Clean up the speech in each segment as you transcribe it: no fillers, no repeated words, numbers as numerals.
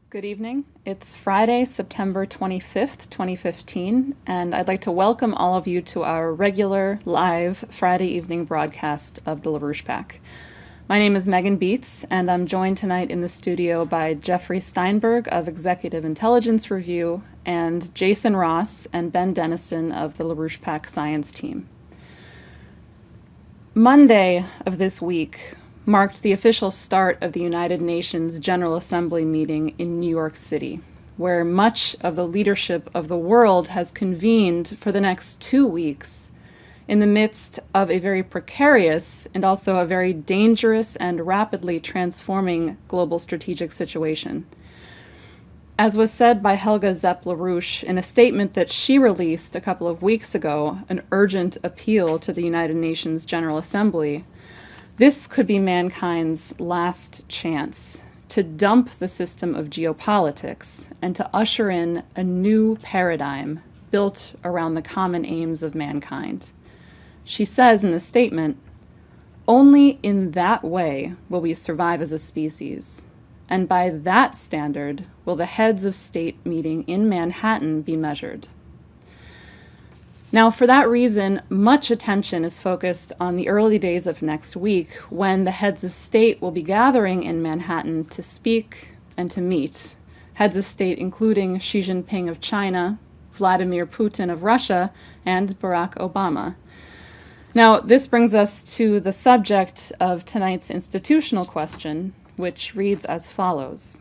Good evening. It's Friday, September 25th, 2015, and I'd like to welcome all of you to our regular live Friday evening broadcast of the LaRouche Pack. My name is Megan Beets, and I'm joined tonight in the studio by Jeffrey Steinberg of Executive Intelligence Review and Jason Ross and Ben Dennison of the LaRouche Pack Science Team. Monday of this week marked the official start of the United Nations General Assembly meeting in New York City, where much of the leadership of the world has convened for the next 2 weeks in the midst of a very precarious and also a very dangerous and rapidly transforming global strategic situation. As was said by Helga Zepp-LaRouche in a statement that she released a couple of weeks ago, an urgent appeal to the United Nations General Assembly, this could be mankind's last chance to dump the system of geopolitics and to usher in a new paradigm built around the common aims of mankind. She says in the statement, "Only in that way will we survive as a species, and by that standard will the heads of state meeting in Manhattan be measured." Now, for that reason, much attention is focused on the early days of next week when the heads of state will be gathering in Manhattan to speak and to meet. Heads of state including Xi Jinping of China, Vladimir Putin of Russia, and Barack Obama. Now, this brings us to the subject of tonight's institutional question, which reads as follows.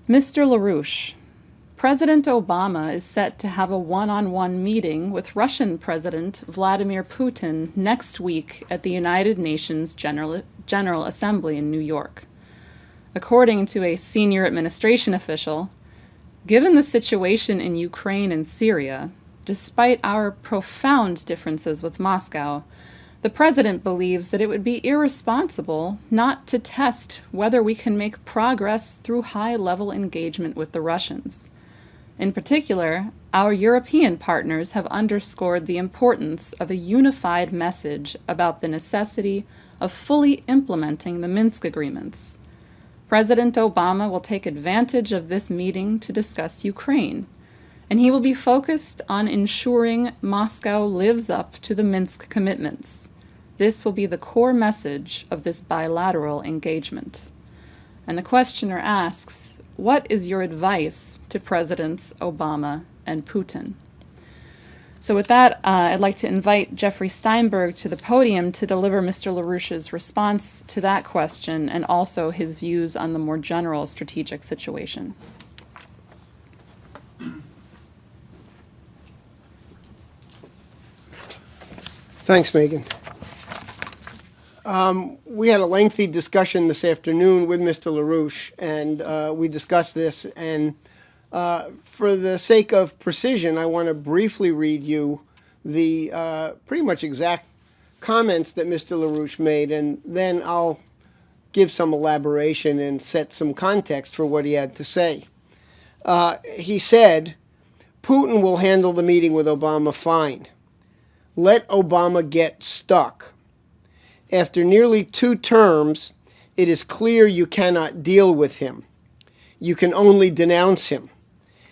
Mr. LaRouche, President Obama is set to have a one-on-one meeting with Russian President Vladimir Putin next week at the United Nations General Assembly in New York. According to a senior administration official, given the situation in Ukraine and Syria, despite our profound differences with Moscow, the president believes that it would be irresponsible not to test whether we can make progress through high-level engagement with the Russians. In particular, our European partners have underscored the importance of a unified message about the necessity of fully implementing the Minsk agreements. President Obama will take advantage of this meeting to discuss Ukraine, and he will be focused on ensuring Moscow lives up to the Minsk commitments. This will be the core message of this bilateral engagement. And the questioner asks, what is your advice to Presidents Obama and Putin? So with that, I'd like to invite Jeffrey Steinberg to the podium to deliver Mr. LaRouche's response to that question and also his views on the more general strategic situation. Thanks, Megan. We had a lengthy discussion this afternoon with Mr. LaRouche, and we discussed this. And for the sake of precision, I want to briefly read you the pretty much exact comments that Mr. LaRouche made, and then I'll give some elaboration and set some context for what he had to say. He said, "Putin will handle the meeting with Obama fine. Let Obama get stuck. After nearly 2 terms, it is clear you cannot deal with him. You can only denounce him.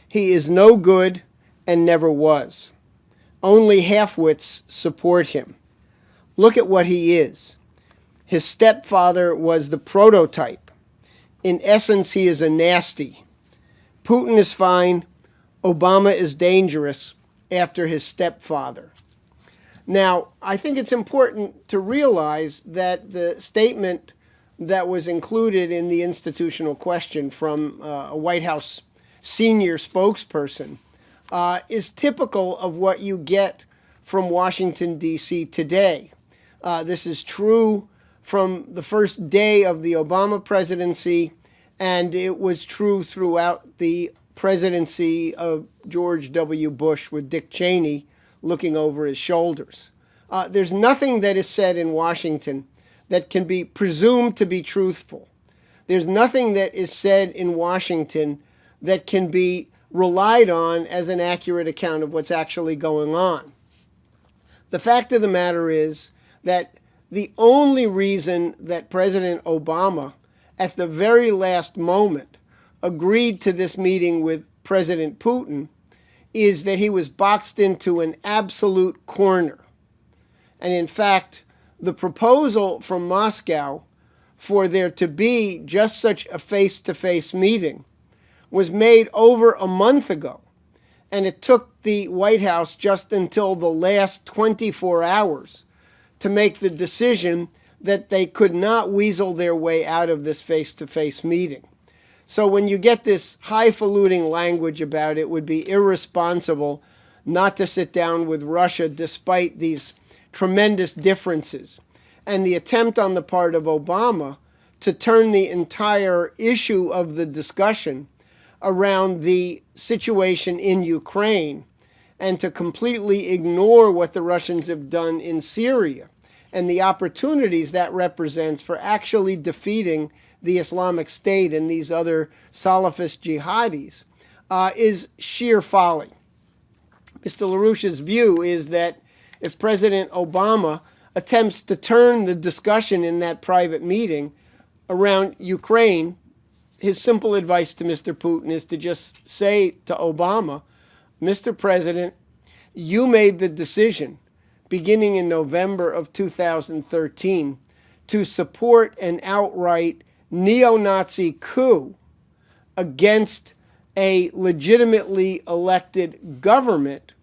He is no good and never was. Only half-wits support him. Look at what he is. His stepfather was the prototype. In essence, he is a nasty. Putin is fine. Obama is dangerous after his stepfather." Now, I think it's important to realize that the statement that was included in the institutional question from a White House senior spokesperson is typical of what you get from Washington, D.C. today. This is true from the first day of the Obama presidency, and it was true throughout the presidency of George W. Bush with Dick Cheney looking over his shoulders. There's nothing that is said in Washington that can be presumed to be truthful. There's nothing that is said in Washington that can be relied on as an accurate account of what's actually going on. The fact of the matter is that the only reason that President Obama, at the very last moment, agreed to this meeting with President Putin is that he was boxed into an absolute corner. And in fact, the proposal from Moscow for there to be just such a face-to-face meeting was made over a month ago. And it took the White House just until the last 24 hours to make the decision that they could not weasel their way out of this face-to-face meeting. So when you get this highfalutin language about it would be irresponsible not to sit down with Russia despite these tremendous differences. And the attempt on the part of Obama to turn the entire issue of the discussion around the situation in Ukraine and to completely ignore what the Russians have done in Syria and the opportunities that represents for actually defeating the Islamic State and these other Salafist jihadis is sheer folly. Mr. LaRouche's view is that if President Obama attempts to turn the discussion in that private meeting around Ukraine, his simple advice to Mr. Putin is to just say to Obama, Mr. President, you made the decision beginning in November of 2013 to support an outright neo-Nazi coup against a legitimately elected government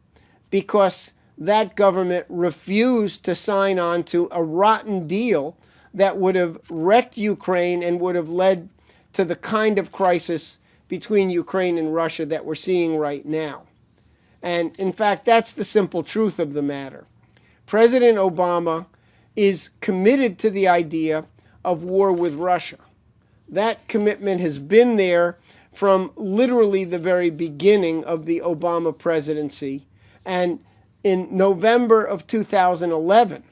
because that government refused to sign on to a rotten deal that would have wrecked Ukraine and would have led to the kind of crisis between Ukraine and Russia that we're seeing right now. And in fact, that's the simple truth of the matter. President Obama is committed to the idea of war with Russia. That commitment has been there from literally the very beginning of the Obama presidency. And in November of 2011,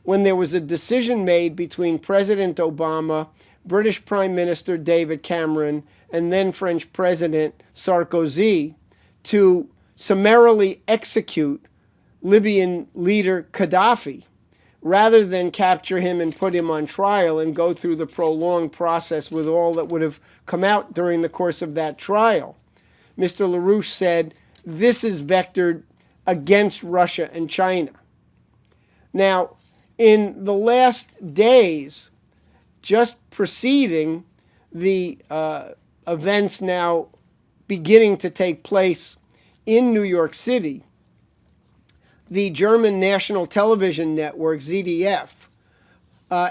when there was a decision made between President Obama, British Prime Minister David Cameron, and then French President Sarkozy to summarily execute Libyan leader Gaddafi, rather than capture him and put him on trial and go through the prolonged process with all that would have come out during the course of that trial. Mr. LaRouche said, this is vectored against Russia and China. Now, in the last days, just preceding the events now beginning to take place in New York City, the German national television network, ZDF,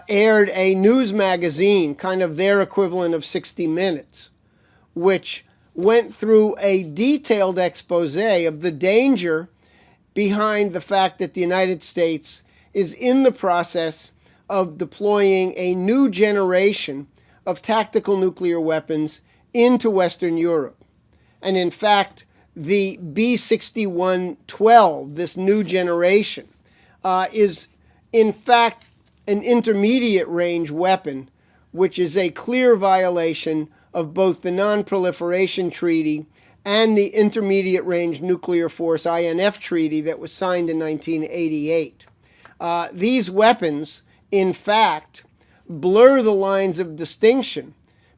aired a news magazine, kind of their equivalent of 60 Minutes, which went through a detailed expose of the danger behind the fact that the United States is in the process of deploying a new generation of tactical nuclear weapons into Western Europe. And in fact, the B-6112, this new generation, is in fact an intermediate range weapon, which is a clear violation of both the Non-Proliferation Treaty and the Intermediate Range Nuclear Force INF Treaty that was signed in 1988. These weapons, in fact, blur the lines of distinction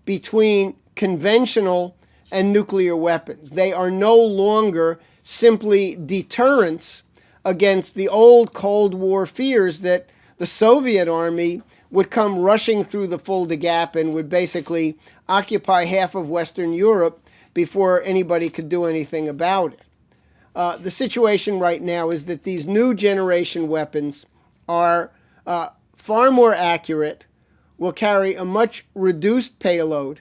between conventional and nuclear weapons. They are no longer simply deterrents against the old Cold War fears that the Soviet army would come rushing through the Fulda Gap and would basically occupy half of Western Europe before anybody could do anything about it. The situation right now is that these new generation weapons are far more accurate, will carry a much reduced payload,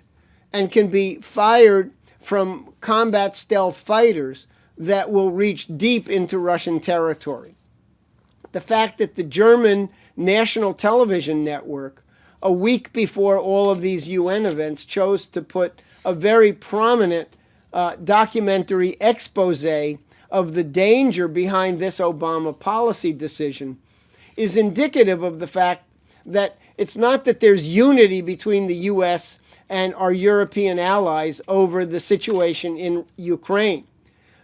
and can be fired from combat stealth fighters that will reach deep into Russian territory. The fact that the German national television network, a week before all of these UN events, chose to put a very prominent documentary expose of the danger behind this Obama policy decision is indicative of the fact that it's not that there's unity between the U.S. and our European allies over the situation in Ukraine.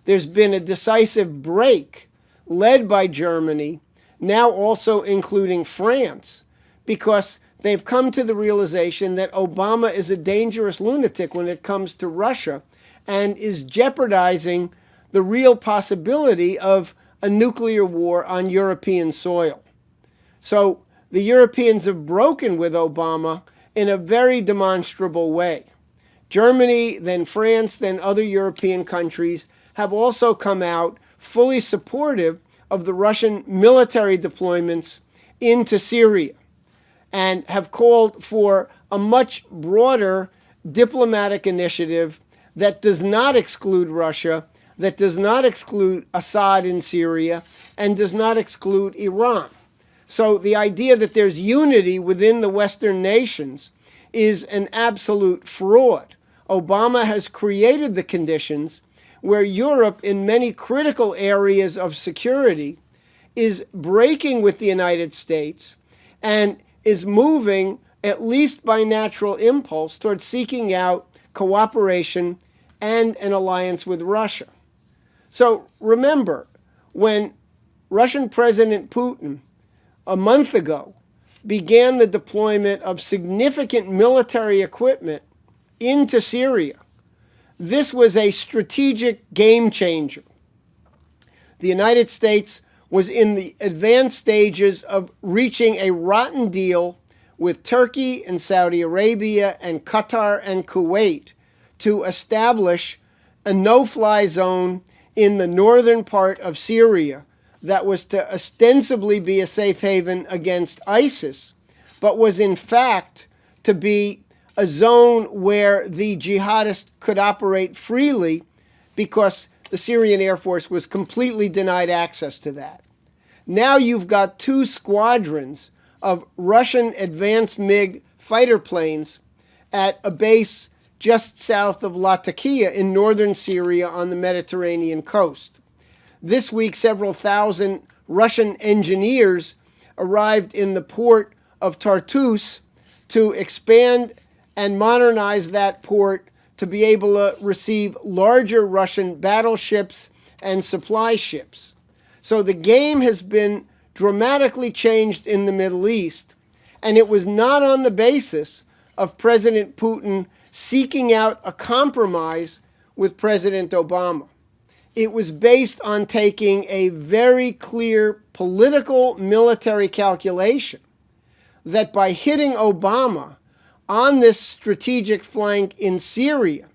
There's been a decisive break led by Germany, now also including France, because they've come to the realization that Obama is a dangerous lunatic when it comes to Russia and is jeopardizing the real possibility of a nuclear war on European soil. So the Europeans have broken with Obama in a very demonstrable way. Germany, then France, then other European countries have also come out fully supportive of the Russian military deployments into Syria and have called for a much broader diplomatic initiative that does not exclude Russia, that does not exclude Assad in Syria, and does not exclude Iran. So the idea that there's unity within the Western nations is an absolute fraud. Obama has created the conditions where Europe, in many critical areas of security, is breaking with the United States and is moving, at least by natural impulse, towards seeking out cooperation and an alliance with Russia. So remember, when Russian President Putin, a month ago, began the deployment of significant military equipment into Syria, this was a strategic game changer. The United States was in the advanced stages of reaching a rotten deal with Turkey and Saudi Arabia and Qatar and Kuwait to establish a no-fly zone in the northern part of Syria that was to ostensibly be a safe haven against ISIS, but was in fact to be a zone where the jihadists could operate freely because the Syrian Air Force was completely denied access to that. Now you've got 2 squadrons of Russian advanced MiG fighter planes at a base just south of Latakia in northern Syria on the Mediterranean coast. This week, several thousand Russian engineers arrived in the port of Tartus to expand and modernize that port to be able to receive larger Russian battleships and supply ships. So the game has been dramatically changed in the Middle East, and it was not on the basis of President Putin seeking out a compromise with President Obama. It was based on taking a very clear political military calculation that by hitting Obama on this strategic flank in Syria,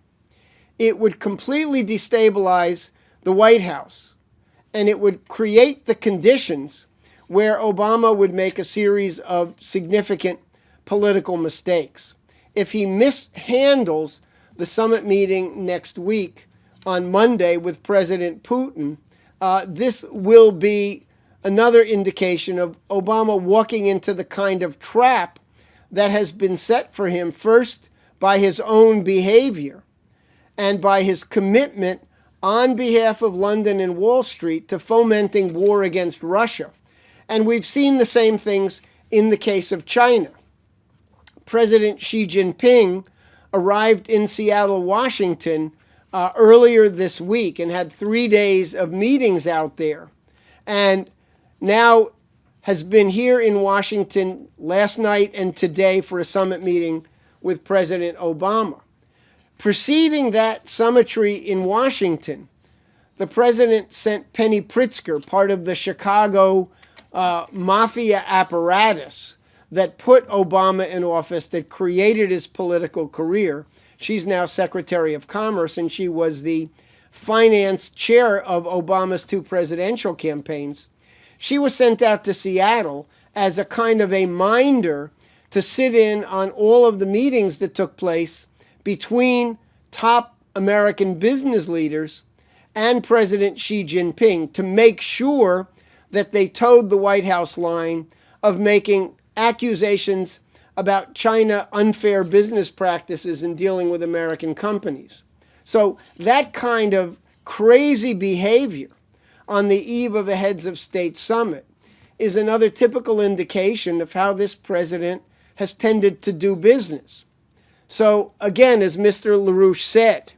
it would completely destabilize the White House, and it would create the conditions where Obama would make a series of significant political mistakes. If he mishandles the summit meeting next week on Monday with President Putin, this will be another indication of Obama walking into the kind of trap that has been set for him, first by his own behavior and by his commitment on behalf of London and Wall Street to fomenting war against Russia. And we've seen the same things in the case of China. President Xi Jinping arrived in Seattle, Washington earlier this week and had 3 days of meetings out there, and now has been here in Washington last night and today for a summit meeting with President Obama. Preceding that summitry in Washington, the president sent Penny Pritzker, part of the Chicago mafia apparatus that put Obama in office, that created his political career. She's now Secretary of Commerce, and she was the finance chair of Obama's 2 presidential campaigns. She was sent out to Seattle as a kind of a minder to sit in on all of the meetings that took place between top American business leaders and President Xi Jinping to make sure that they towed the White House line of making accusations about China unfair business practices in dealing with American companies. So that kind of crazy behavior on the eve of a heads of state summit is another typical indication of how this president has tended to do business. So again, as Mr. LaRouche said,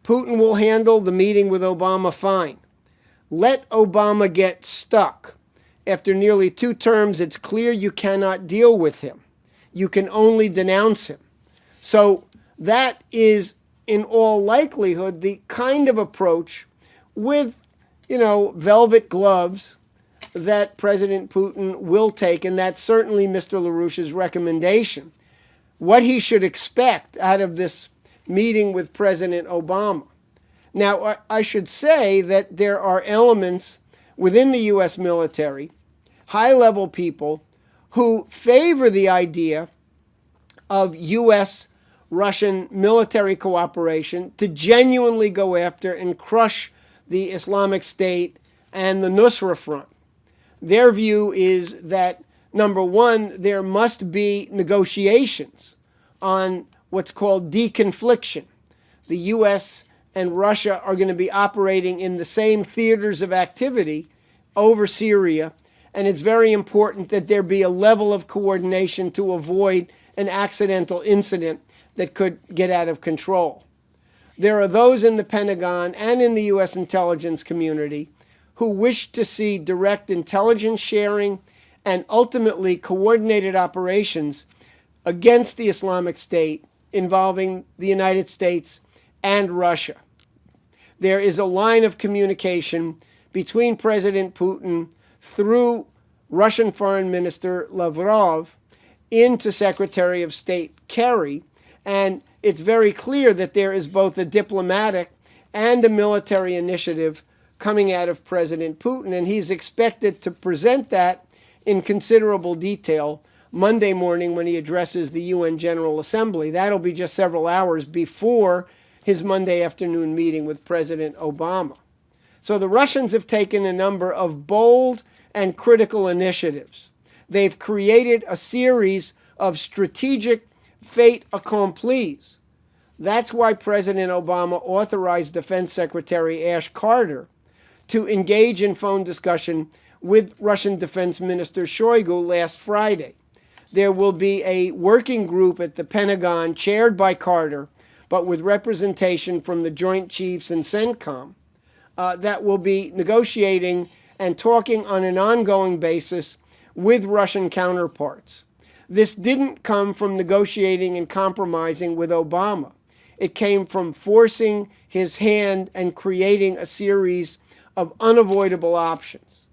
Putin will handle the meeting with Obama fine. Let Obama get stuck. After nearly 2 terms, it's clear you cannot deal with him. you can only denounce him. So that is, in all likelihood, the kind of approach with, velvet gloves that President Putin will take, and that's certainly Mr. LaRouche's recommendation. What he should expect out of this meeting with President Obama. Now, I should say that there are elements within the U.S. military, high-level people, who favor the idea of U.S.-Russian military cooperation to genuinely go after and crush the Islamic State and the Nusra Front. Their view is that, number one, there must be negotiations on what's called deconfliction. The U.S. and Russia are going to be operating in the same theaters of activity over Syria, and it's very important that there be a level of coordination to avoid an accidental incident that could get out of control. There are those in the Pentagon and in the U.S. intelligence community who wish to see direct intelligence sharing and ultimately coordinated operations against the Islamic State involving the United States and Russia. There is a line of communication between President Putin through Russian Foreign Minister Lavrov into Secretary of State Kerry, and it's very clear that there is both a diplomatic and a military initiative coming out of President Putin, and he's expected to present that in considerable detail Monday morning when he addresses the UN General Assembly. That'll be just several hours before his Monday afternoon meeting with President Obama. So the Russians have taken a number of bold and critical initiatives. They've created a series of strategic fait accomplis. That's why President Obama authorized Defense Secretary Ash Carter to engage in phone discussion with Russian Defense Minister Shoigu last Friday. There will be a working group at the Pentagon chaired by Carter, but with representation from the Joint Chiefs and CENTCOM, that will be negotiating and talking on an ongoing basis with Russian counterparts. This didn't come from negotiating and compromising with Obama. It came from forcing his hand and creating a series of unavoidable options.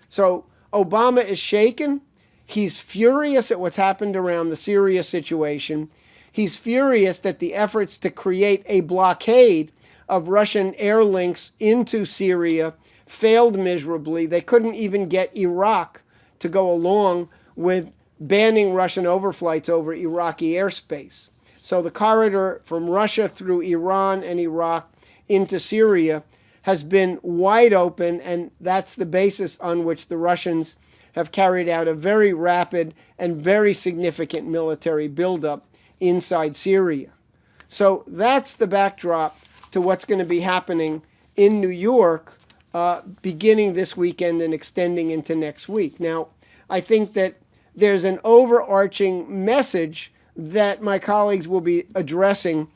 So Obama is shaken. He's furious at what's happened around the Syria situation. He's furious that the efforts to create a blockade of Russian air links into Syria failed miserably. They couldn't even get Iraq to go along with banning Russian overflights over Iraqi airspace. So the corridor from Russia through Iran and Iraq into Syria has been wide open, and that's the basis on which the Russians have carried out a very rapid and very significant military buildup inside Syria. So that's the backdrop to what's going to be happening in New York beginning this weekend and extending into next week. Now, I think that there's an overarching message that my colleagues will be addressing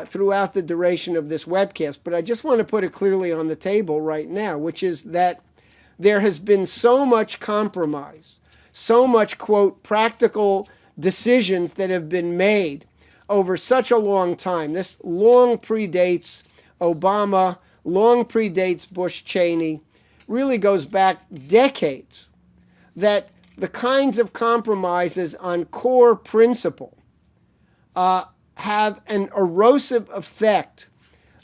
throughout the duration of this webcast, but I just want to put it clearly on the table right now, which is that there has been so much compromise, so much, quote, practical decisions that have been made over such a long time. This long predates Obama, long predates Bush Cheney, really goes back decades, that the kinds of compromises on core principle have an erosive effect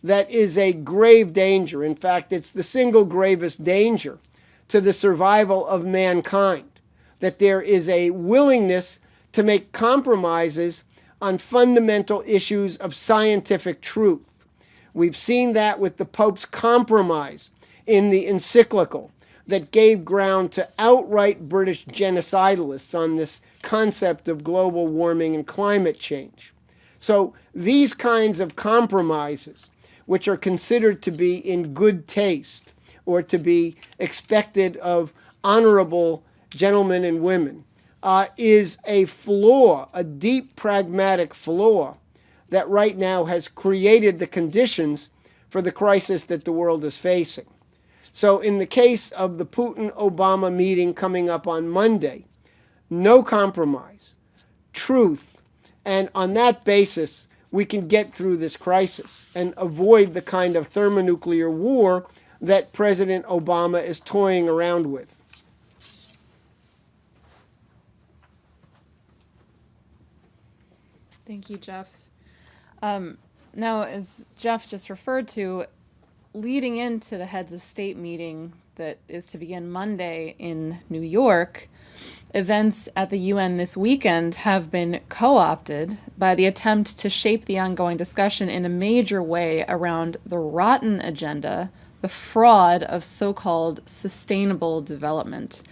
that is a grave danger. In fact, it's the single gravest danger to the survival of mankind, that there is a willingness to make compromises on fundamental issues of scientific truth. We've seen that with the Pope's compromise in the encyclical that gave ground to outright British genocidalists on this concept of global warming and climate change. So these kinds of compromises, which are considered to be in good taste or to be expected of honorable gentlemen and women, is a flaw, a deep pragmatic flaw that right now has created the conditions for the crisis that the world is facing. So in the case of the Putin-Obama meeting coming up on Monday, no compromise, truth. And on that basis, we can get through this crisis and avoid the kind of thermonuclear war that President Obama is toying around with. Thank you, Jeff. Now, as Jeff just referred to, leading into the heads of state meeting that is to begin Monday in New York, events at the UN this weekend have been co-opted by the attempt to shape the ongoing discussion in a major way around the rotten agenda, the fraud of so-called sustainable development.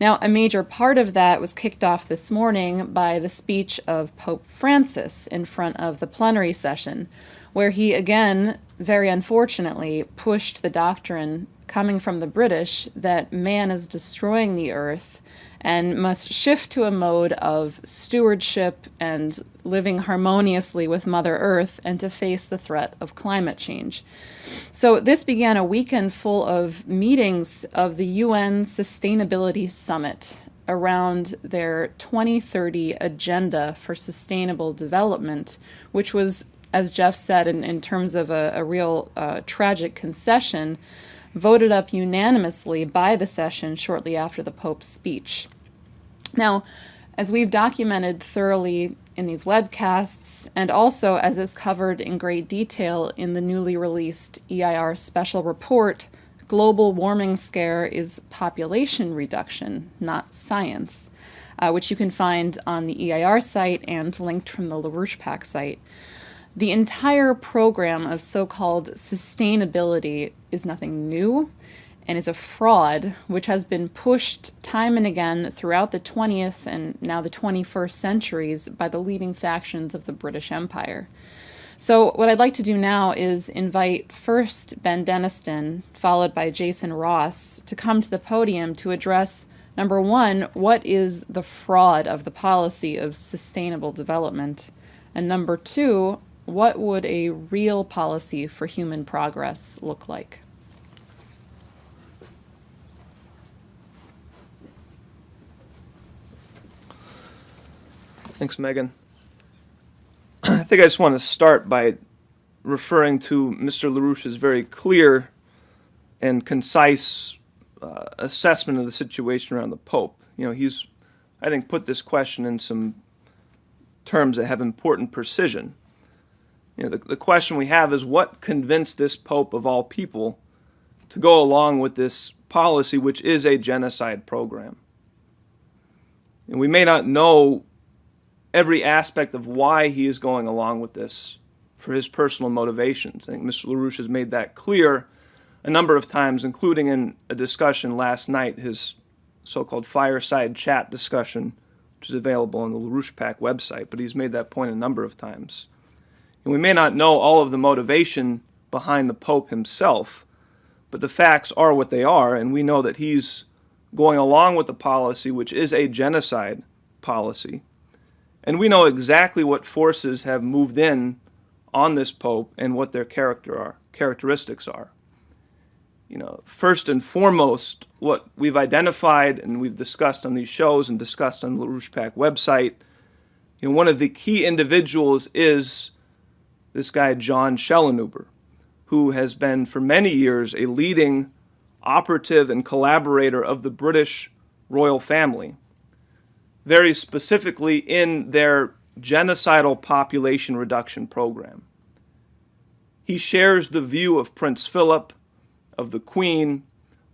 Now, a major part of that was kicked off this morning by the speech of Pope Francis in front of the plenary session, where he again, very unfortunately, pushed the doctrine coming from the British that man is destroying the earth and must shift to a mode of stewardship and living harmoniously with Mother Earth and to face the threat of climate change. So this began a weekend full of meetings of the UN Sustainability Summit around their 2030 agenda for sustainable development, which was, as Jeff said, in terms of a real tragic concession, voted up unanimously by the session shortly after the Pope's speech. Now, as we've documented thoroughly in these webcasts, and also as is covered in great detail in the newly released EIR special report, Global Warming Scare is Population Reduction, Not Science, which you can find on the EIR site and linked from the LaRouche PAC site. The entire program of so-called sustainability is nothing new and is a fraud which has been pushed time and again throughout the 20th and now the 21st centuries by the leading factions of the British Empire. So what I'd like to do now is invite first Ben Deniston, followed by Jason Ross, to come to the podium to address, number one, what is the fraud of the policy of sustainable development? And number two, what would a real policy for human progress look like? Thanks, Megan. I think I just want to start by referring to Mr. LaRouche's very clear and concise assessment of the situation around the Pope. You know, he's, I think, put this question in some terms that have important precision. You know, the question we have is what convinced this Pope of all people to go along with this policy, which is a genocide program? And we may not know every aspect of why he is going along with this for his personal motivations. I think Mr. LaRouche has made that clear a number of times, including in a discussion last night, his so-called fireside chat discussion, which is available on the LaRouche PAC website, but he's made that point a number of times. And we may not know all of the motivation behind the Pope himself, but the facts are what they are, and we know that he's going along with the policy, which is a genocide policy. And we know exactly what forces have moved in on this Pope and what their characteristics are. You know, first and foremost, what we've identified and we've discussed on these shows and discussed on the LaRouche PAC website, you know, one of the key individuals is this guy John Schellenhuber, who has been for many years a leading operative and collaborator of the British royal family, very specifically in their genocidal population reduction program. He shares the view of Prince Philip, of the Queen,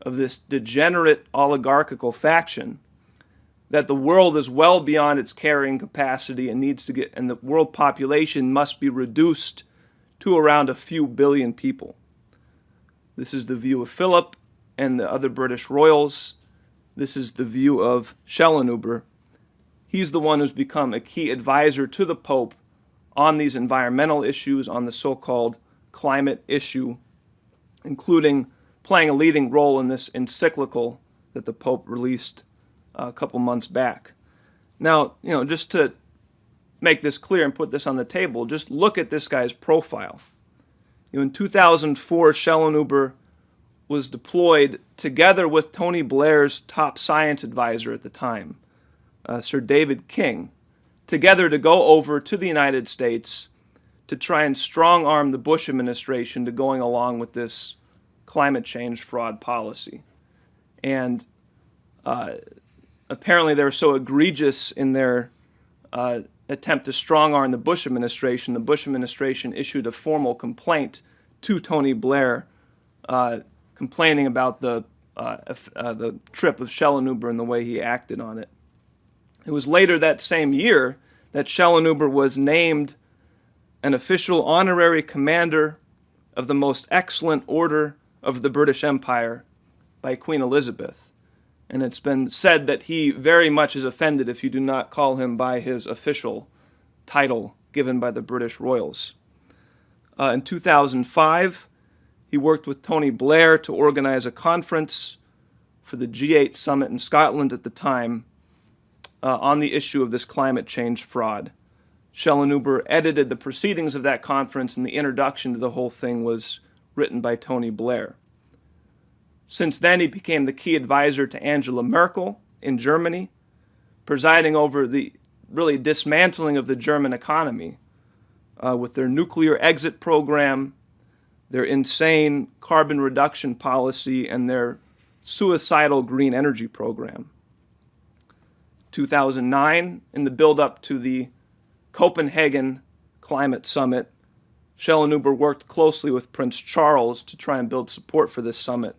of this degenerate oligarchical faction, that the world is well beyond its carrying capacity and the world population must be reduced to around a few billion people. This is the view of Philip and the other British royals. This is the view of Schellenhuber. He's the one who's become a key advisor to the Pope on these environmental issues, on the so-called climate issue, including playing a leading role in this encyclical that the Pope released a couple months back. Now, you know, just to make this clear and put this on the table, just look at this guy's profile. You know, in 2004, Schellenhuber was deployed together with Tony Blair's top science advisor at the time, Sir David King, together to go over to the United States to try and strong-arm the Bush administration to going along with this climate change fraud policy. And apparently they were so egregious in their attempt to strong-arm the Bush administration issued a formal complaint to Tony Blair complaining about the trip of Schellenhuber and the way he acted on it. It was later that same year that Schellenhuber was named an official honorary commander of the Most Excellent Order of the British Empire by Queen Elizabeth. And it's been said that he very much is offended if you do not call him by his official title given by the British royals. In 2005, he worked with Tony Blair to organize a conference for the G8 summit in Scotland at the time on the issue of this climate change fraud. Schellenhuber edited the proceedings of that conference, and the introduction to the whole thing was written by Tony Blair. Since then, he became the key advisor to Angela Merkel in Germany, presiding over the really dismantling of the German economy with their nuclear exit program, their insane carbon reduction policy, and their suicidal green energy program. 2009, in the build-up to the Copenhagen Climate Summit, Schellenhuber worked closely with Prince Charles to try and build support for this summit,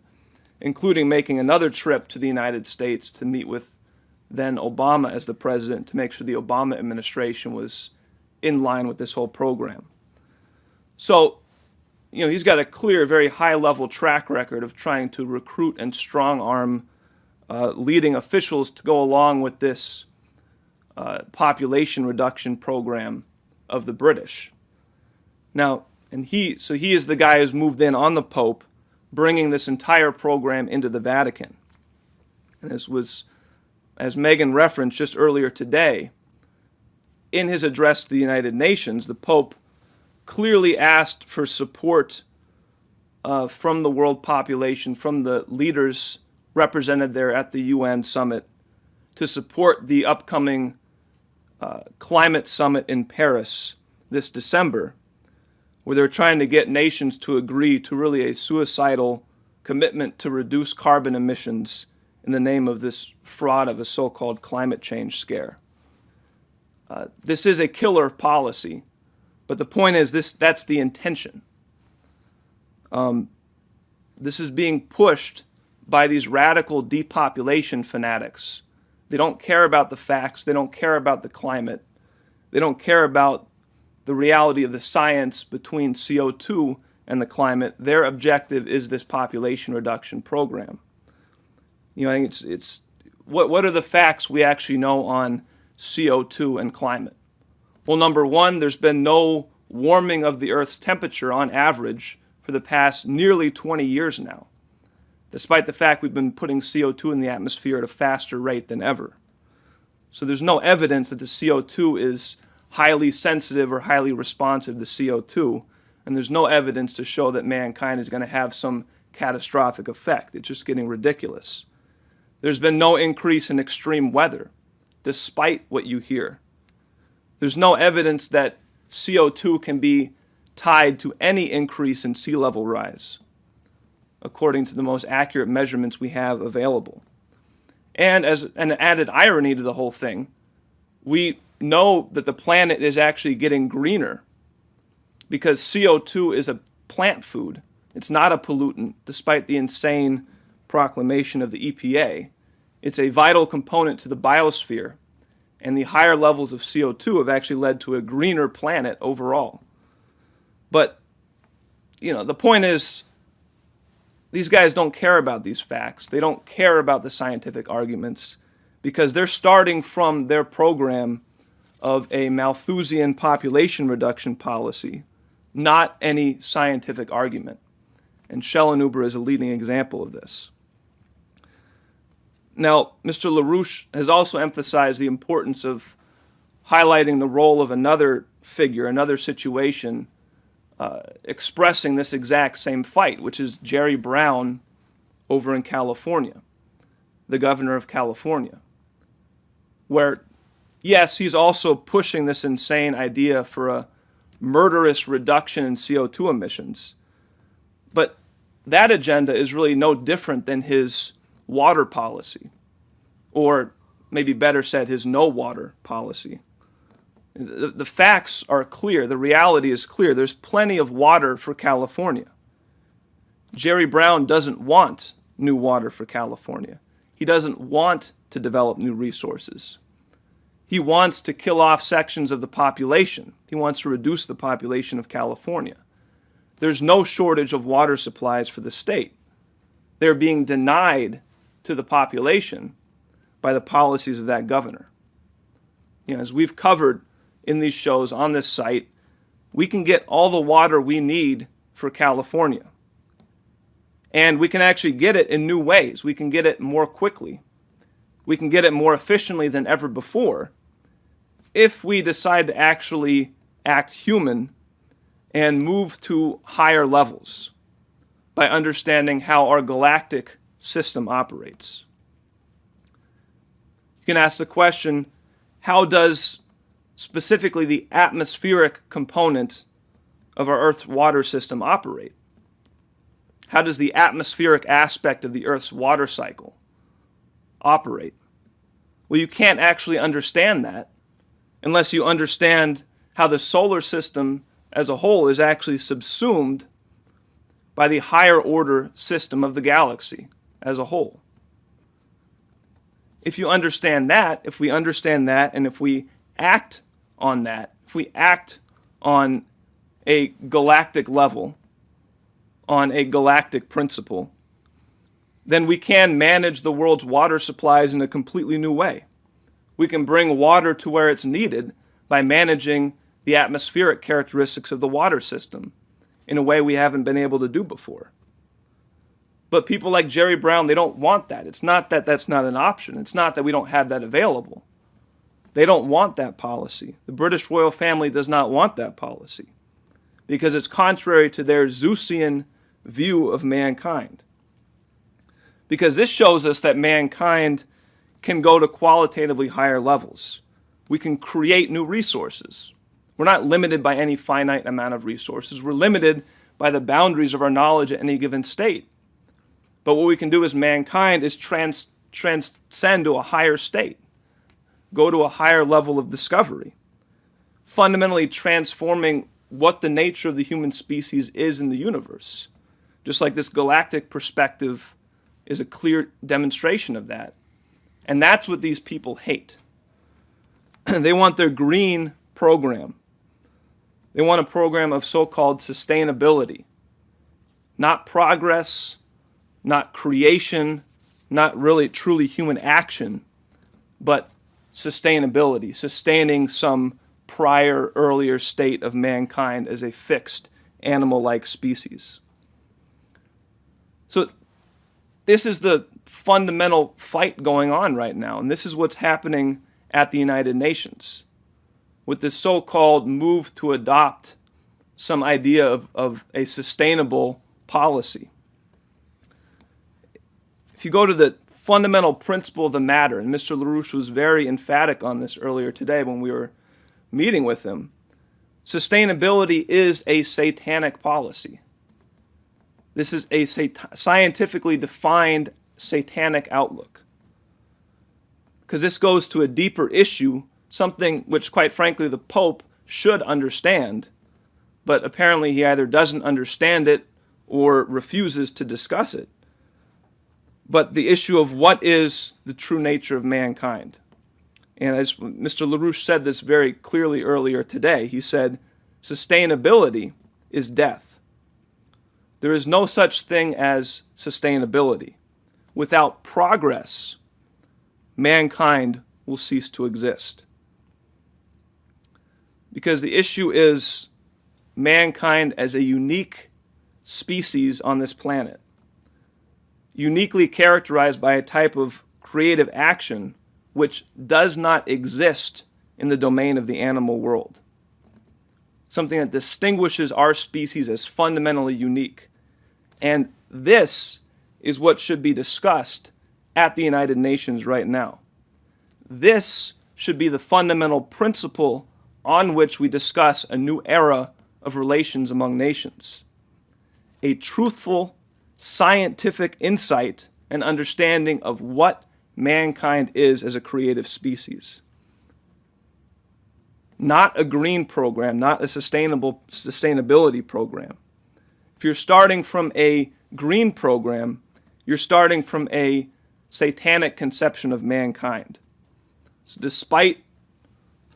including making another trip to the United States to meet with then Obama as the president to make sure the Obama administration was in line with this whole program. So, he's got a clear, very high-level track record of trying to recruit and strong-arm leading officials to go along with this population reduction program of the British. Now, he is the guy who's moved in on the Pope, bringing this entire program into the Vatican. And as Megan referenced just earlier today, in his address to the United Nations, the Pope clearly asked for support from the world population, from the leaders represented there at the UN summit, to support the upcoming climate summit in Paris this December, where they're trying to get nations to agree to really a suicidal commitment to reduce carbon emissions in the name of this fraud of a so-called climate change scare. This is a killer policy, but the point is that's the intention. This is being pushed by these radical depopulation fanatics. They don't care about the facts. They don't care about the climate. They don't care about the reality of the science between CO2 and the climate. Their objective is this population reduction program. I think it's what are the facts we actually know on CO2 and climate? Well, number one, there's been no warming of the Earth's temperature on average for the past nearly 20 years now, despite the fact we've been putting CO2 in the atmosphere at a faster rate than ever. So there's no evidence that the CO2 is highly sensitive or highly responsive to CO2, and there's no evidence to show that mankind is going to have some catastrophic effect. It's just getting ridiculous. There's been no increase in extreme weather, despite what you hear. There's no evidence that CO2 can be tied to any increase in sea level rise, according to the most accurate measurements we have available. And as an added irony to the whole thing, we know that the planet is actually getting greener because CO2 is a plant food. It's not a pollutant, despite the insane proclamation of the EPA. It's a vital component to the biosphere, and the higher levels of CO2 have actually led to a greener planet overall. But, the point is, these guys don't care about these facts. They don't care about the scientific arguments because they're starting from their program of a Malthusian population reduction policy, not any scientific argument. And Schellenhuber is a leading example of this. Now, Mr. LaRouche has also emphasized the importance of highlighting the role of another figure, another situation, expressing this exact same fight, which is Jerry Brown over in California, the governor of California, where yes, he's also pushing this insane idea for a murderous reduction in CO2 emissions. But that agenda is really no different than his water policy, or maybe better said, his no water policy. The facts are clear. The reality is clear. There's plenty of water for California. Jerry Brown doesn't want new water for California. He doesn't want to develop new resources. He wants to kill off sections of the population. He wants to reduce the population of California. There's no shortage of water supplies for the state. They're being denied to the population by the policies of that governor. As we've covered in these shows on this site, we can get all the water we need for California. And we can actually get it in new ways. We can get it more quickly. We can get it more efficiently than ever before if we decide to actually act human and move to higher levels by understanding how our galactic system operates. You can ask the question, how does specifically the atmospheric component of our Earth's water system operate? How does the atmospheric aspect of the Earth's water cycle operate? Well, you can't actually understand that unless you understand how the solar system as a whole is actually subsumed by the higher order system of the galaxy as a whole. If you understand that, if we understand that, and if we act on that, if we act on a galactic level, on a galactic principle, then we can manage the world's water supplies in a completely new way. We can bring water to where it's needed by managing the atmospheric characteristics of the water system in a way we haven't been able to do before. But people like Jerry Brown, they don't want that. It's not that that's not an option. It's not that we don't have that available. They don't want that policy. The British royal family does not want that policy because it's contrary to their Zeusian view of mankind. Because this shows us that mankind can go to qualitatively higher levels. We can create new resources. We're not limited by any finite amount of resources. We're limited by the boundaries of our knowledge at any given state. But what we can do as mankind is transcend to a higher state, go to a higher level of discovery, fundamentally transforming what the nature of the human species is in the universe. Just like this galactic perspective is a clear demonstration of that. And that's what these people hate. They want their green program. They want a program of so-called sustainability, not progress, not creation, not really truly human action, but sustainability, sustaining some prior, earlier state of mankind as a fixed animal-like species. So this is the fundamental fight going on right now, and this is what's happening at the United Nations with this so-called move to adopt some idea of a sustainable policy. If you go to the fundamental principle of the matter, and Mr. LaRouche was very emphatic on this earlier today when we were meeting with him, sustainability is a satanic policy. This is a scientifically defined satanic outlook. Because this goes to a deeper issue, something which, quite frankly, the Pope should understand, but apparently he either doesn't understand it or refuses to discuss it. But the issue of what is the true nature of mankind. And as Mr. LaRouche said this very clearly earlier today, he said, sustainability is death. There is no such thing as sustainability. Without progress, mankind will cease to exist. Because the issue is mankind as a unique species on this planet, uniquely characterized by a type of creative action which does not exist in the domain of the animal world. Something that distinguishes our species as fundamentally unique. And this is what should be discussed at the United Nations right now. This should be the fundamental principle on which we discuss a new era of relations among nations. A truthful, scientific insight and understanding of what mankind is as a creative species. Not a green program, not a sustainability program. If you're starting from a green program, you're starting from a satanic conception of mankind. So despite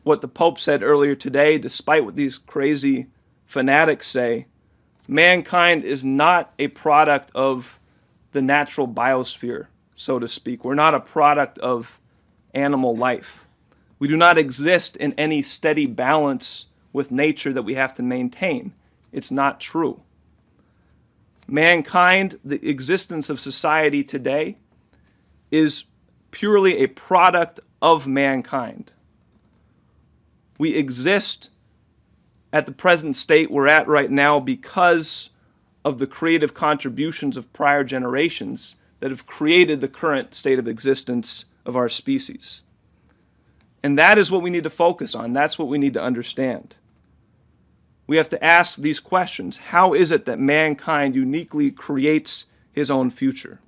what the Pope said earlier today, despite what these crazy fanatics say, mankind is not a product of the natural biosphere, so to speak. We're not a product of animal life. We do not exist in any steady balance with nature that we have to maintain. It's not true. Mankind, the existence of society today, is purely a product of mankind. We exist at the present state we're at right now because of the creative contributions of prior generations that have created the current state of existence of our species. And that is what we need to focus on. That's what we need to understand. We have to ask these questions. How is it that mankind uniquely creates his own future?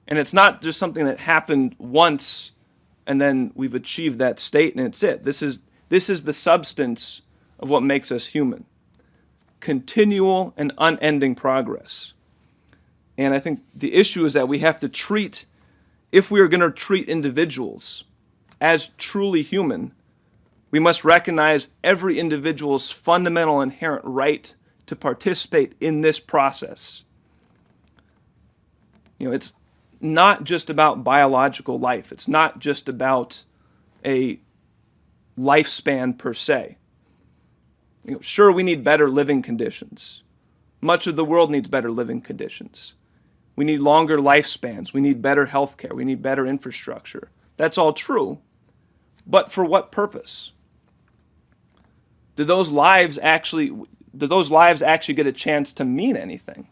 And it's not just something that happened once and then we've achieved that state and it's it. This is the substance of what makes us human. Continual and unending progress. And I think the issue is that we have to treat, if we are going to treat individuals as truly human, we must recognize every individual's fundamental inherent right to participate in this process. It's not just about biological life. It's not just about a lifespan per se. Sure, we need better living conditions. Much of the world needs better living conditions. We need longer lifespans. We need better health care. We need better infrastructure. That's all true. But for what purpose? Do those lives actually get a chance to mean anything?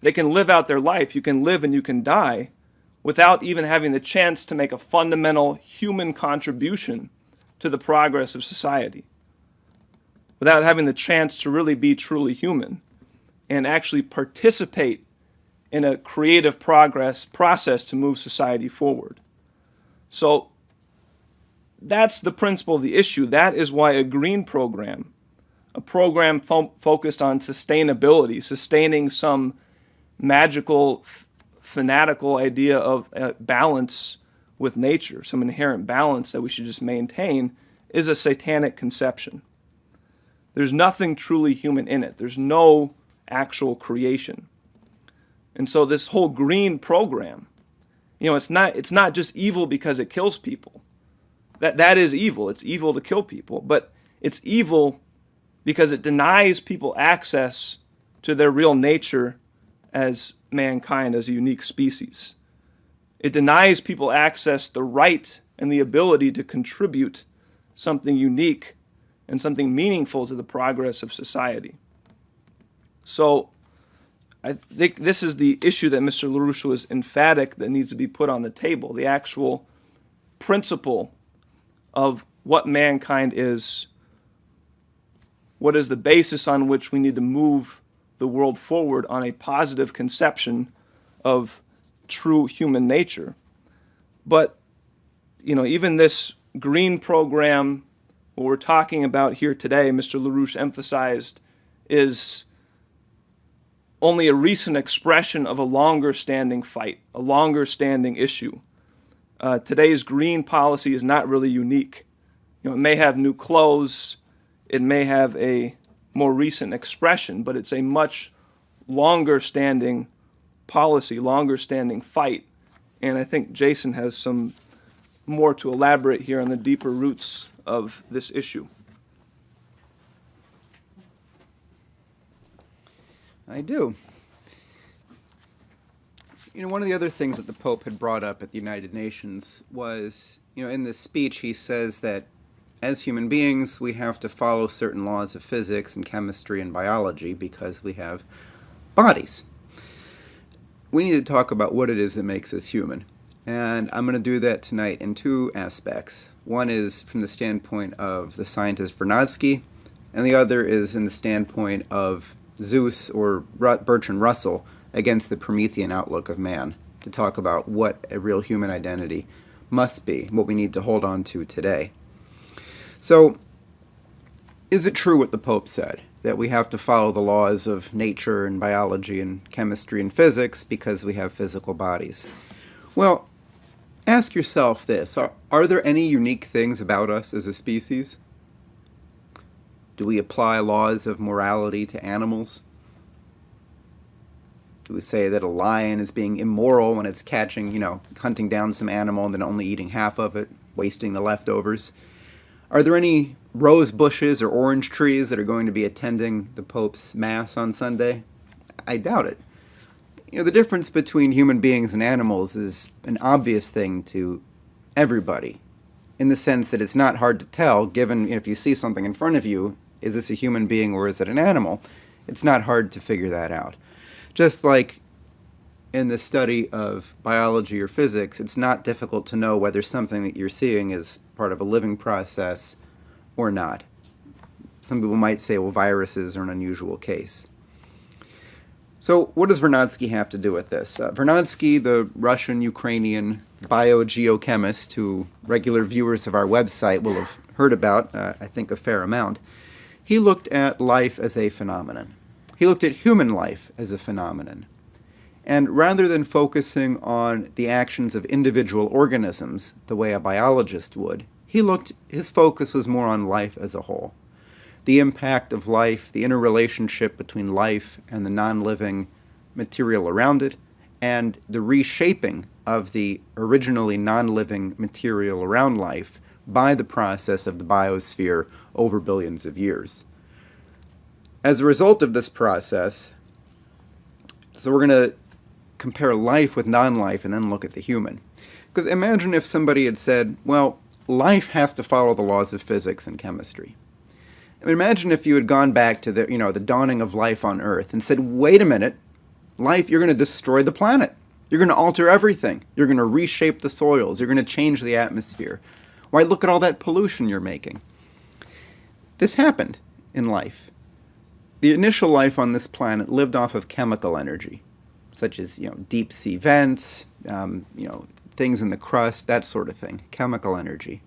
They can live out their life. You can live and you can die without even having the chance to make a fundamental human contribution to the progress of society. Without having the chance to really be truly human and actually participate in a creative process to move society forward. So that's the principle of the issue. That is why a green program, a program focused on sustainability, sustaining some magical, fanatical idea of balance with nature, some inherent balance that we should just maintain, is a satanic conception. There's nothing truly human in it. There's no actual creation. And so this whole green program, it's not just evil because it kills people. That is evil. It's evil to kill people. But it's evil because it denies people access to their real nature as mankind, as a unique species. It denies people access, the right and the ability to contribute something unique and something meaningful to the progress of society. So I think this is the issue that Mr. LaRouche was emphatic that needs to be put on the table, the actual principle of what mankind is, what is the basis on which we need to move the world forward on a positive conception of true human nature. But, even this green program, what we're talking about here today, Mr. LaRouche emphasized, is only a recent expression of a longer-standing fight, a longer-standing issue. Today's green policy is not really unique. It may have new clothes, it may have a more recent expression, but it's a much longer-standing policy, longer-standing fight. And I think Jason has some more to elaborate here on the deeper roots of this issue. I do. One of the other things that the Pope had brought up at the United Nations was, in this speech he says that as human beings we have to follow certain laws of physics and chemistry and biology because we have bodies. We need to talk about what it is that makes us human. And I'm going to do that tonight in two aspects. One is from the standpoint of the scientist Vernadsky, and the other is in the standpoint of Zeus or Bertrand Russell against the Promethean outlook of man, to talk about what a real human identity must be, what we need to hold on to today. So, is it true what the Pope said, that we have to follow the laws of nature and biology and chemistry and physics because we have physical bodies? Well, ask yourself this. Are there any unique things about us as a species? Do we apply laws of morality to animals? Do we say that a lion is being immoral when it's catching, hunting down some animal and then only eating half of it, wasting the leftovers? Are there any rose bushes or orange trees that are going to be attending the Pope's Mass on Sunday? I doubt it. The difference between human beings and animals is an obvious thing to everybody, in the sense that it's not hard to tell, given if you see something in front of you, is this a human being or is it an animal? It's not hard to figure that out. Just like in the study of biology or physics, it's not difficult to know whether something that you're seeing is part of a living process or not. Some people might say, well, viruses are an unusual case. So what does Vernadsky have to do with this? Vernadsky, the Russian-Ukrainian biogeochemist who regular viewers of our website will have heard about, I think a fair amount, he looked at life as a phenomenon. He looked at human life as a phenomenon. And rather than focusing on the actions of individual organisms the way a biologist would, his focus was more on life as a whole. The impact of life, the interrelationship between life and the non-living material around it, and the reshaping of the originally non-living material around life by the process of the biosphere over billions of years. As a result of this process, so we're going to compare life with non-life and then look at the human. Because imagine if somebody had said, well, life has to follow the laws of physics and chemistry. I mean, imagine if you had gone back to the dawning of life on Earth and said, wait a minute, life, you're going to destroy the planet. You're going to alter everything. You're going to reshape the soils. You're going to change the atmosphere. Why, look at all that pollution you're making. This happened in life. The initial life on this planet lived off of chemical energy, such as deep sea vents, things in the crust, that sort of thing, chemical energy.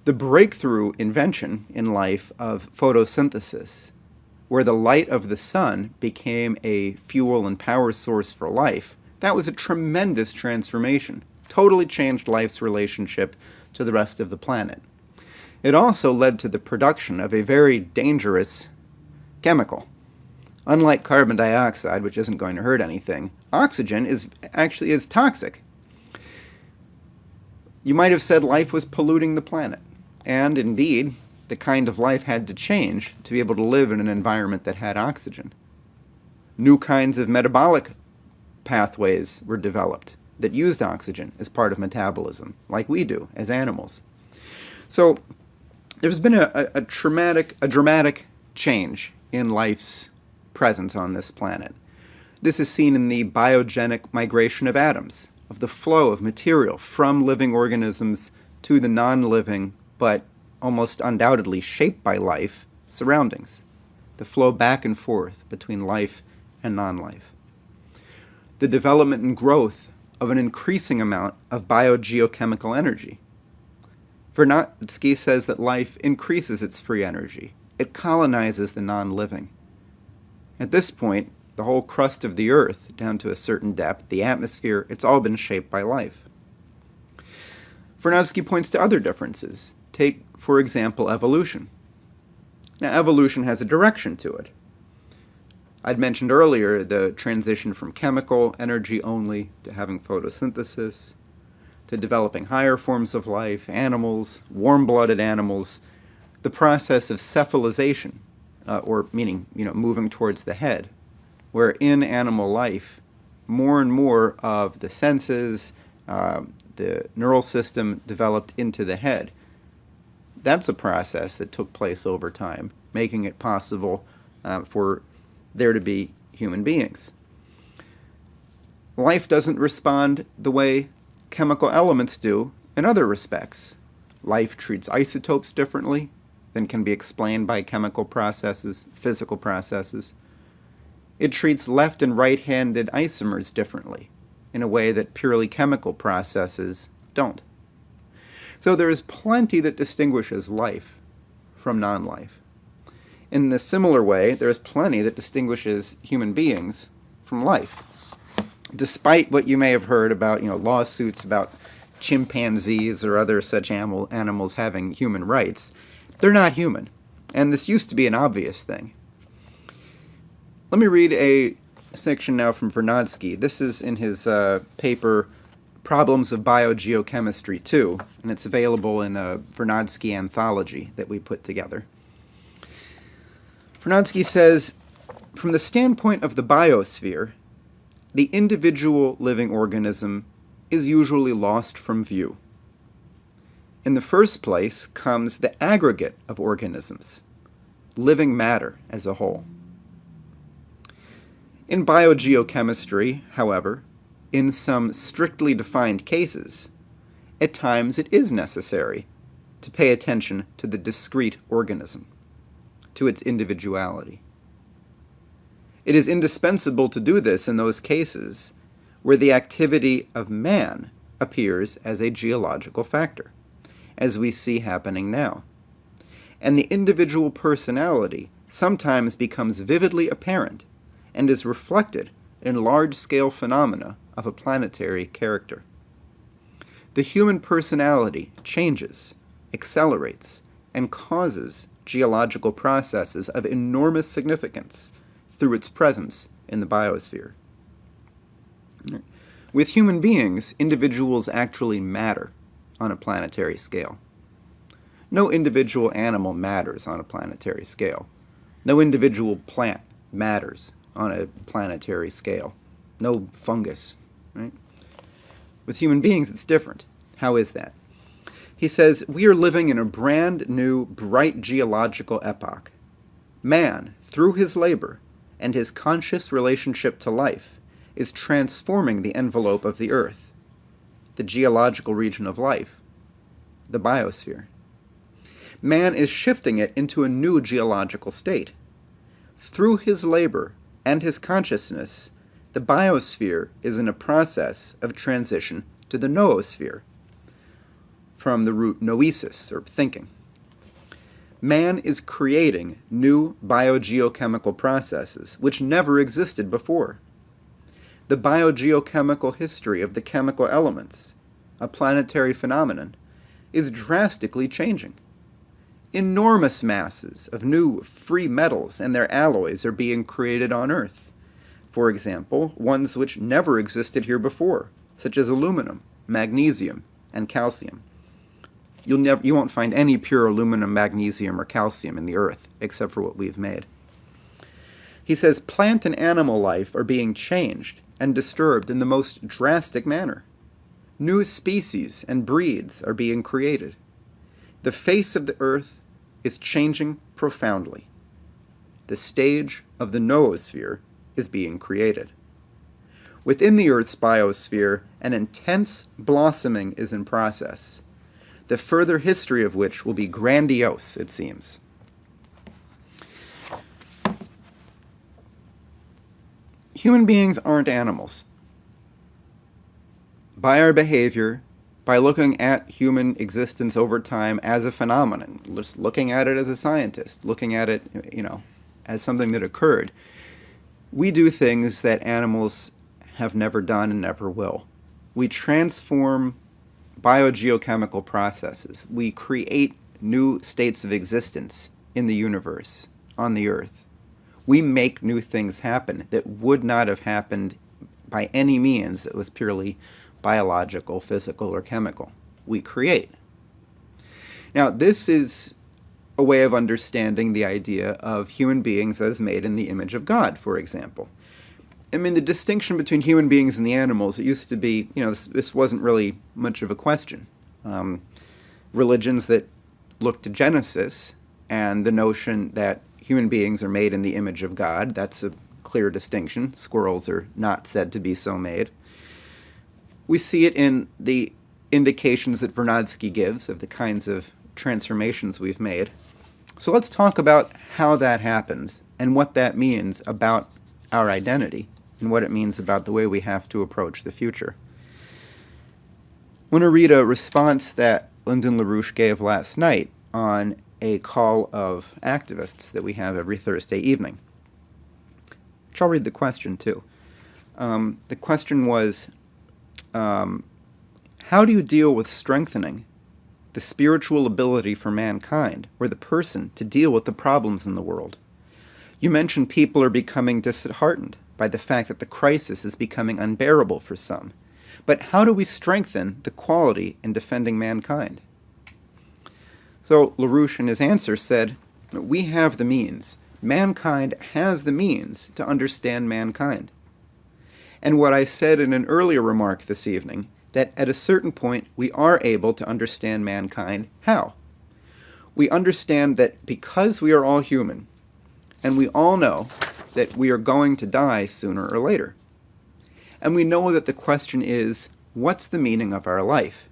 The breakthrough invention in life of photosynthesis, where the light of the sun became a fuel and power source for life, that was a tremendous transformation. Totally changed life's relationship to the rest of the planet. It also led to the production of a very dangerous chemical. Unlike carbon dioxide, which isn't going to hurt anything, oxygen is toxic. You might have said life was polluting the planet. And indeed, the kind of life had to change to be able to live in an environment that had oxygen. New kinds of metabolic pathways were developed that used oxygen as part of metabolism, like we do as animals. So there's been a dramatic change in life's presence on this planet. This is seen in the biogenic migration of atoms, of the flow of material from living organisms to the non-living, but almost undoubtedly shaped by life, surroundings. The flow back and forth between life and non-life. The development and growth of an increasing amount of biogeochemical energy. Vernadsky says that life increases its free energy. It colonizes the non-living. At this point, the whole crust of the Earth, down to a certain depth, the atmosphere, it's all been shaped by life. Vernadsky points to other differences. Take, for example, evolution. Now, evolution has a direction to it. I'd mentioned earlier the transition from chemical energy only to having photosynthesis, to developing higher forms of life, animals, warm-blooded animals, the process of cephalization, or meaning, moving towards the head, where in animal life, more and more of the senses, the neural system developed into the head. That's a process that took place over time, making it possible for there to be human beings. Life doesn't respond the way chemical elements do in other respects. Life treats isotopes differently than can be explained by chemical processes, physical processes. It treats left and right-handed isomers differently in a way that purely chemical processes don't. So there is plenty that distinguishes life from non-life. In the similar way, there is plenty that distinguishes human beings from life. Despite what you may have heard about, lawsuits about chimpanzees or other such animals having human rights, they're not human. And this used to be an obvious thing. Let me read a section now from Vernadsky. This is in his paper, Problems of Biogeochemistry 2, and it's available in a Vernadsky anthology that we put together. Vernadsky says, from the standpoint of the biosphere, the individual living organism is usually lost from view. In the first place comes the aggregate of organisms, living matter as a whole. In biogeochemistry, however, in some strictly defined cases, at times it is necessary to pay attention to the discrete organism, to its individuality. It is indispensable to do this in those cases where the activity of man appears as a geological factor, as we see happening now. And the individual personality sometimes becomes vividly apparent and is reflected in large-scale phenomena of a planetary character. The human personality changes, accelerates, and causes geological processes of enormous significance through its presence in the biosphere. With human beings, individuals actually matter on a planetary scale. No individual animal matters on a planetary scale. No individual plant matters on a planetary scale. No fungus, right? With human beings, it's different. How is that? He says, we are living in a brand new, bright geological epoch. Man, through his labor and his conscious relationship to life, is transforming the envelope of the Earth, the geological region of life, the biosphere. Man is shifting it into a new geological state. Through his labor and his consciousness, the biosphere is in a process of transition to the noosphere, from the root noesis, or thinking. Man is creating new biogeochemical processes which never existed before. The biogeochemical history of the chemical elements, a planetary phenomenon, is drastically changing. Enormous masses of new free metals and their alloys are being created on Earth. For example, ones which never existed here before, such as aluminum, magnesium, and calcium. You won't find any pure aluminum, magnesium, or calcium in the Earth, except for what we've made. He says plant and animal life are being changed and disturbed in the most drastic manner. New species and breeds are being created. The face of the Earth is changing profoundly. The stage of the noosphere is being created. Within the Earth's biosphere, an intense blossoming is in process, the further history of which will be grandiose, it seems. Human beings aren't animals. By our behavior, by looking at human existence over time as a phenomenon, just looking at it as a scientist, looking at it, as something that occurred, we do things that animals have never done and never will. We transform biogeochemical processes. We create new states of existence in the universe, on the Earth. We make new things happen that would not have happened by any means that was purely biological, physical, or chemical. We create. Now, this is a way of understanding the idea of human beings as made in the image of God, for example. I mean, the distinction between human beings and the animals, it used to be, this wasn't really much of a question. Religions that look to Genesis and the notion that human beings are made in the image of God, that's a clear distinction. Squirrels are not said to be so made. We see it in the indications that Vernadsky gives of the kinds of transformations we've made. So let's talk about how that happens and what that means about our identity and what it means about the way we have to approach the future. I want to read a response that Lyndon LaRouche gave last night on a call of activists that we have every Thursday evening. I'll read the question too. The question was, how do you deal with strengthening the spiritual ability for mankind, or the person, to deal with the problems in the world? You mentioned people are becoming disheartened by the fact that the crisis is becoming unbearable for some. But how do we strengthen the quality in defending mankind? So LaRouche in his answer said, we have the means. Mankind has the means to understand mankind. And what I said in an earlier remark this evening, that at a certain point we are able to understand mankind. How? We understand that because we are all human, and we all know that we are going to die sooner or later. And we know that the question is, what's the meaning of our life?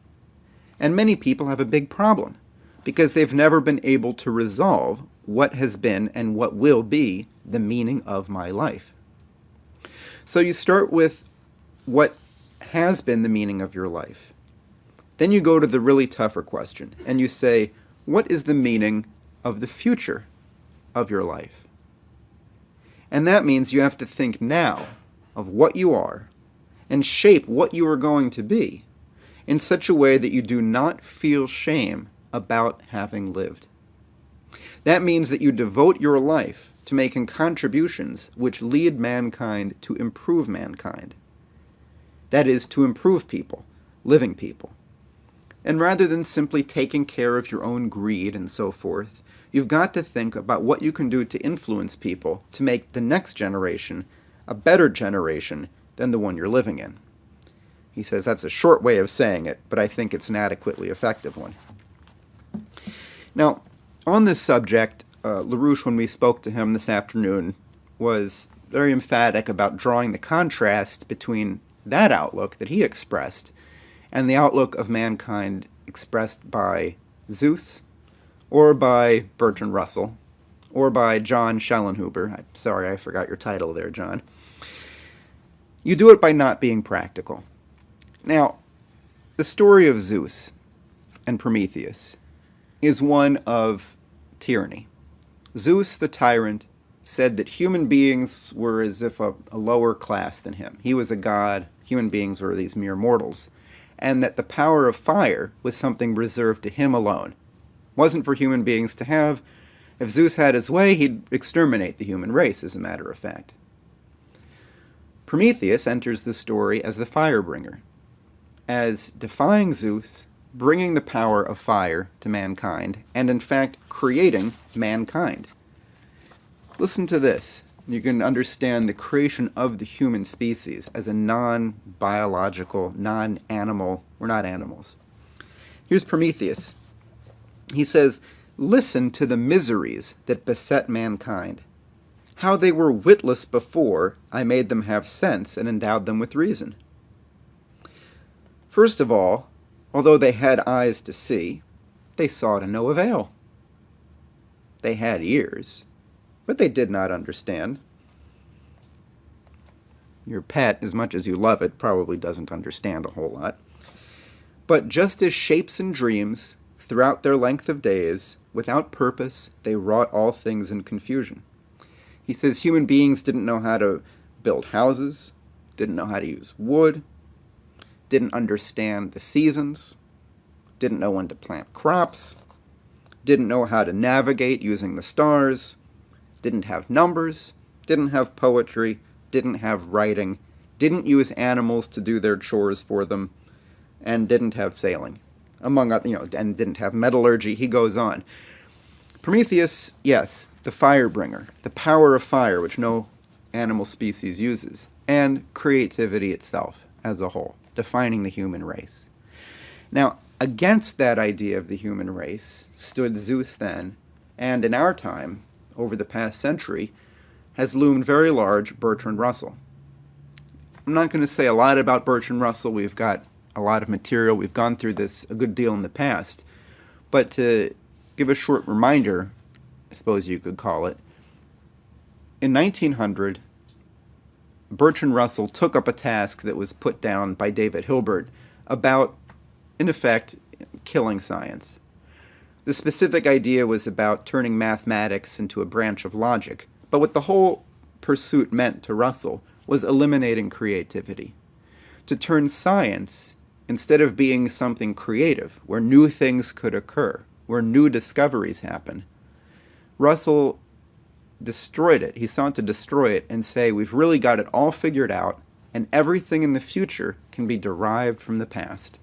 And many people have a big problem, because they've never been able to resolve what has been and what will be the meaning of my life. So you start with what has been the meaning of your life. Then you go to the really tougher question, and you say, what is the meaning of the future of your life? And that means you have to think now of what you are and shape what you are going to be in such a way that you do not feel shame about having lived. That means that you devote your life to making contributions which lead mankind to improve mankind. That is, to improve people, living people. And rather than simply taking care of your own greed and so forth, you've got to think about what you can do to influence people to make the next generation a better generation than the one you're living in. He says that's a short way of saying it, but I think it's an adequately effective one. Now, on this subject, LaRouche, when we spoke to him this afternoon, was very emphatic about drawing the contrast between that outlook that he expressed and the outlook of mankind expressed by Zeus, or by Bertrand Russell, or by John Schellenhuber. I'm sorry, I forgot your title there, John. You do it by not being practical. Now, the story of Zeus and Prometheus is one of tyranny. Zeus, the tyrant, said that human beings were as if a lower class than him. He was a god, human beings were these mere mortals, and that the power of fire was something reserved to him alone. Wasn't for human beings to have. If Zeus had his way, he'd exterminate the human race, as a matter of fact. Prometheus enters the story as the firebringer, as defying Zeus, bringing the power of fire to mankind, and in fact creating mankind. Listen to this. You can understand the creation of the human species as a non-biological, non-animal, we're not animals. Here's Prometheus. He says, listen to the miseries that beset mankind, how they were witless before I made them have sense and endowed them with reason. First of all, although they had eyes to see, they saw to no avail. They had ears, but they did not understand. Your pet, as much as you love it, probably doesn't understand a whole lot. But just as shapes and dreams, throughout their length of days, without purpose, they wrought all things in confusion. He says human beings didn't know how to build houses, didn't know how to use wood, didn't understand the seasons, didn't know when to plant crops, didn't know how to navigate using the stars, didn't have numbers, didn't have poetry, didn't have writing, didn't use animals to do their chores for them, and didn't have sailing, among other, and didn't have metallurgy. He goes on. Prometheus, yes, the firebringer, the power of fire, which no animal species uses, and creativity itself as a whole, defining the human race. Now, against that idea of the human race stood Zeus then, and in our time, over the past century, has loomed very large Bertrand Russell. I'm not going to say a lot about Bertrand Russell. We've got a lot of material. We've gone through this a good deal in the past. But to give a short reminder, I suppose you could call it, in 1900, Bertrand Russell took up a task that was put down by David Hilbert about, in effect, killing science. The specific idea was about turning mathematics into a branch of logic, but what the whole pursuit meant to Russell was eliminating creativity. To turn science, instead of being something creative, where new things could occur, where new discoveries happen, Russell destroyed it. He sought to destroy it and say, we've really got it all figured out, and everything in the future can be derived from the past.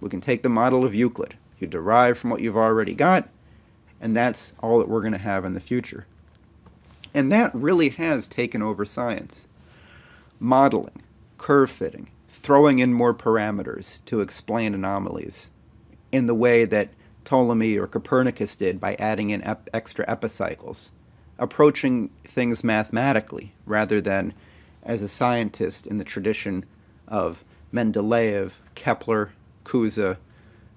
We can take the model of Euclid. You derive from what you've already got, and that's all that we're going to have in the future. And that really has taken over science. Modeling, curve fitting, throwing in more parameters to explain anomalies in the way that Ptolemy or Copernicus did by adding in extra epicycles, approaching things mathematically rather than as a scientist in the tradition of Mendeleev, Kepler, Cusa,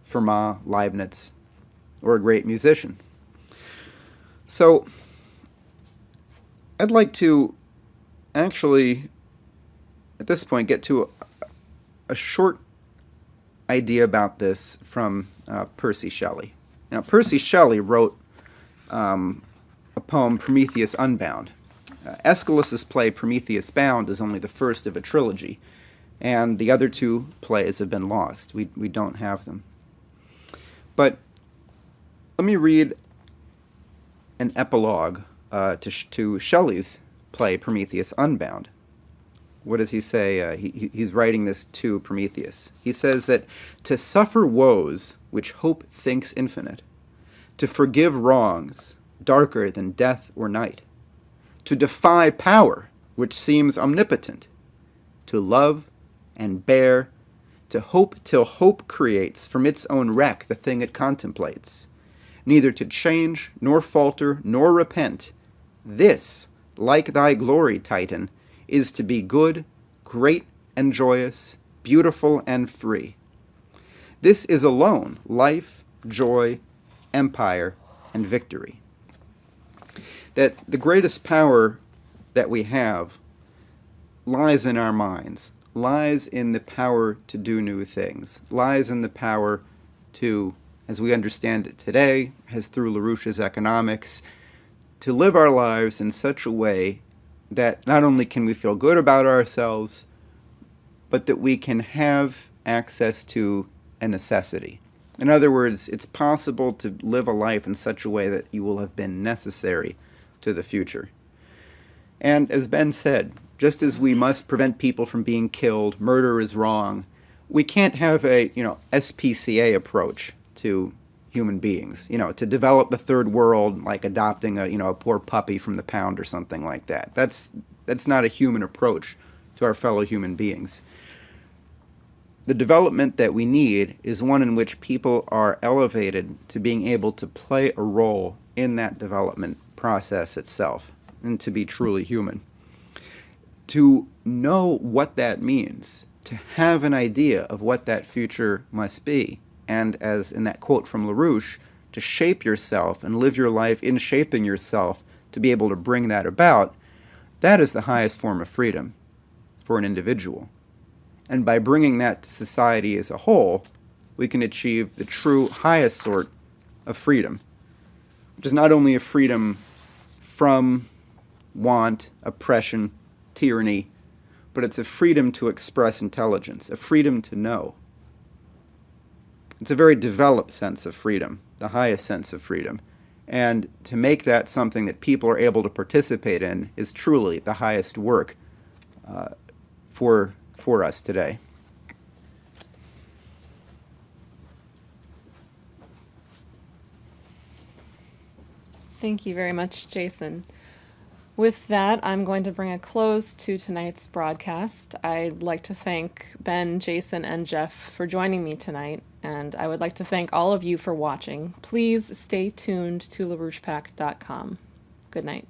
Fermat, Leibniz, or a great musician. So I'd like to actually, at this point, get to a short idea about this from Percy Shelley. Now, Percy Shelley wrote a poem, Prometheus Unbound. Aeschylus's play Prometheus Bound is only the first of a trilogy, and the other two plays have been lost. We don't have them. But let me read an epilogue to Shelley's play Prometheus Unbound. What does he say? He's writing this to Prometheus. He says that to suffer woes which hope thinks infinite, to forgive wrongs darker than death or night, to defy power which seems omnipotent, to love and bear, to hope till hope creates from its own wreck the thing it contemplates, neither to change, nor falter, nor repent. This, like thy glory, Titan, is to be good, great and joyous, beautiful and free. This is alone life, joy, empire, and victory. That the greatest power that we have lies in our minds, lies in the power to do new things, lies in the power to, as we understand it today, as through LaRouche's economics, to live our lives in such a way that not only can we feel good about ourselves, but that we can have access to a necessity. In other words, it's possible to live a life in such a way that you will have been necessary to the future. And as Ben said, just as we must prevent people from being killed, murder is wrong, we can't have a, SPCA approach to human beings, to develop the third world like adopting a poor puppy from the pound or something like that. That's not a human approach to our fellow human beings. The development that we need is one in which people are elevated to being able to play a role in that development process itself and to be truly human. To know what that means, to have an idea of what that future must be, and as in that quote from LaRouche, to shape yourself and live your life in shaping yourself to be able to bring that about, that is the highest form of freedom for an individual. And by bringing that to society as a whole, we can achieve the true highest sort of freedom, which is not only a freedom from want, oppression, tyranny, but it's a freedom to express intelligence, a freedom to know. It's a very developed sense of freedom, the highest sense of freedom. And to make that something that people are able to participate in is truly the highest work for us today. Thank you very much, Jason. With that, I'm going to bring a close to tonight's broadcast. I'd like to thank Ben, Jason, and Jeff for joining me tonight, and I would like to thank all of you for watching. Please stay tuned to LaRouchePack.com. Good night.